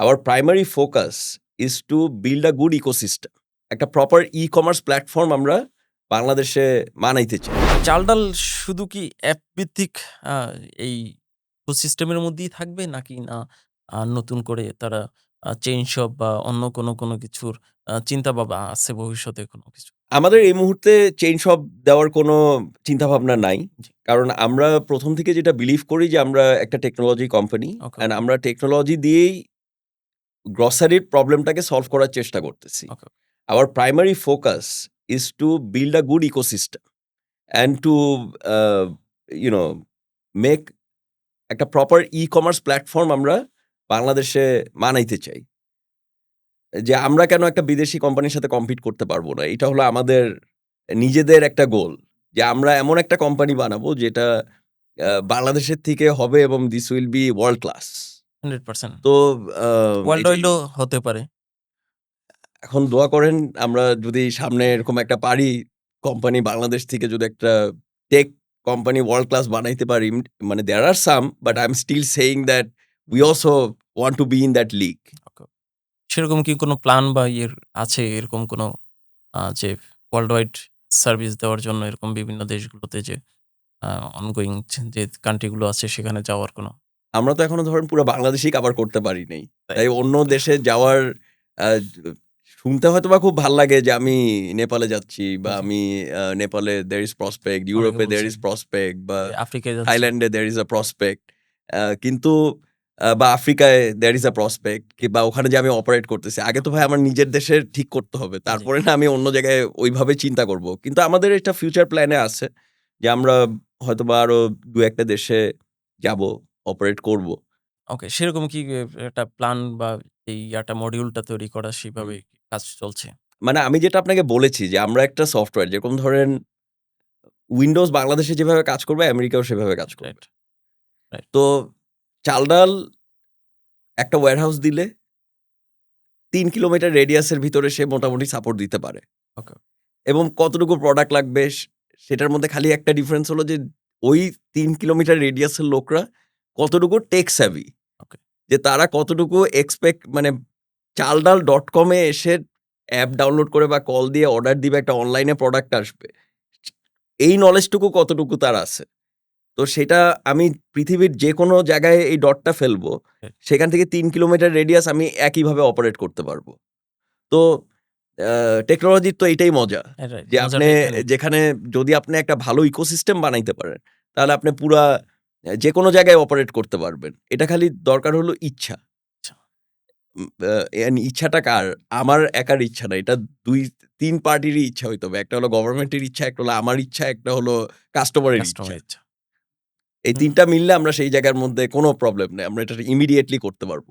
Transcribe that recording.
Our primary focus is to build a good ecosystem. একটা proper e-commerce platform আমরা বাংলাদেশে বানাইতে চাই। চাল-ডাল শুধু কি অ্যাপ ভিত্তিক আ এই ইকোসিস্টেমের মধ্যেই থাকবে নাকি না নতুন করে তারা চেইন শপ বা অন্য কোনো কিছুর চিন্তাভাবনা আছে ভবিষ্যতে কোনো কিছু? আমাদের এই মুহূর্তে চেইন শপ দেওয়ার কোনো চিন্তাভাবনা নাই। জি। কারণ আমরা ১ম থেকে যেটা বিলিভ করি যে আমরা একটা টেকনোলজি কোম্পানি ওকে, অ্যান্ড আমরা টেকনোলজি দিয়েই গ্রোসারির প্রবলেমটাকে সলভ করার চেষ্টা করতেছি। ওকে। Our primary focus is to build a good ecosystem and to uh, you know make একটা প্রপার ই-কমার্স প্ল্যাটফর্ম আমরা বাংলাদেশে বানাইতে চাই। যে আমরা কেন একটা বিদেশি কোম্পানির সাথে কম্পিট করতে পারবো না? এটা হলো আমাদের নিজেদের একটা গোল। যে আমরা এমন একটা কোম্পানি বানাবো যেটা বাংলাদেশের থেকে হবে এবং this will be world class. 100% তো ওয়ার্ল্ড ওয়াইডও হতে পারে। এখন দোয়া করেন আমরা যদি সামনে এরকম একটা পারি কোম্পানি বাংলাদেশ থেকে যদি একটা টেক কোম্পানি ওয়ার্ল্ড ক্লাস বানাইতে পারি মানে there are some but I am still saying that we also want to be in that league. Okay. সেরকম কি কোনো প্ল্যান বা আছে এরকম কোনো যে ওয়ার্লড ওয়াইড সার্ভিস দেওয়ার জন্য এরকম বিভিন্ন দেশগুলোতে যে অনগোয়িং যে কান্ট্রি গুলো আছে সেখানে যাওয়ার কোনো? আমরা তো এখনো ধরেন পুরো বাংলাদেশই কভার করতে পারি নাই। তাই? তাই অন্য দেশে যাওয়ার আ শুনতে হয়তোবা খুব ভাল লাগে যে আমি নেপালে যাচ্ছি বা জি। আমি নেপালে there is prospect, অনেকে ইউরোপে there বলছে is prospect বা যে আফ্রিকায় যাচ্ছে। থাইল্যান্ডে there is a prospect কিন্তু বা আফ্রিকায় there is a prospect বা ওখানে যে আমি অপারেট করতেছি। আগে তো ভাই আমার নিজের দেশের ঠিক করতে হবে। জি। তারপরে না আমি অন্য জায়গায় ওইভাবে চিন্তা করব। কিন্তু আমাদের এটা ফিউচার প্ল্যানে আছে যে আমরা হয়তোবা আরো ২-১ টা দেশে যাবো, অপারেট করব। ওকে, সেরকম কি একটা প্ল্যান বা এই মডিউলটা তৈরি করা সেভাবে কি কাজ চলছে? মানে আমি যেটা আপনাকে বলেছি যে আমরা একটা সফটওয়্যার যেরকম ধরেন উইন্ডোজ বাংলাদেশে যেভাবে কাজ করবে আমেরিকাও সেভাবে কাজ করবে। Right, right. তো চাল-ডাল একটা ওয়্যারহাউস দিলে ৩ কিলোমিটার রেডিয়াসের ভিতরে সে মোটামুটি সাপোর্ট দিতে পারে। ওকে, এবং কতটুকু প্রোডাক্ট লাগবে সেটার মধ্যে খালি একটা ডিফারেন্স হলো যে ওই ৩ কিলোমিটার রেডিয়াসের লোকরা কতটুকু টেক স্যাভি। ওকে। যে তারা কতটুকু মানে চাল-ডাল.com এ এসে অ্যাপ ডাউনলোড করে বা কল দিয়ে অর্ডার দিবে একটা অনলাইনে প্রোডাক্ট আসবে। এই নলেজটুকু কতটুকু তার আছে। তো সেটা আমি পৃথিবীর যেকোনো জায়গায় এই ডটটা ফেলবো, রাইট, সেখান থেকে ৩ কিলোমিটার রেডিয়াস আমি একইভাবে অপারেট করতে পারবো। তো আ টেকনোলজির তো এইটাই মজা। রাইট। যে আপনি মজাটা এখানেই। যেখানে যদি আপনি একটা ভালো ইকোসিস্টেম বানাইতে পারেন, তাহলে আপনি পুরা যেকোনো জায়গায় অপারেট করতে পারবেন। এটা খালি দরকার হলো ইচ্ছা। আচ্ছা। উম আ ইচ্ছাটা কার? আমার একার ইচ্ছা না। এটা ২-৩ পার্টিরই ইচ্ছা হইতে হবে। একটা হলো গভর্নমেন্টের ইচ্ছা, একটা হলো আমার ইচ্ছা, একটা হলো কাস্টমারের ইচ্ছা। কাস্টমার ইচ্ছা। এই হুম। ৩ টা মিললে আমরা সেই জায়গার মধ্যে কোনো প্রবলেম নাই। আমরা এটা ইমিডিয়েটলি করতে পারব।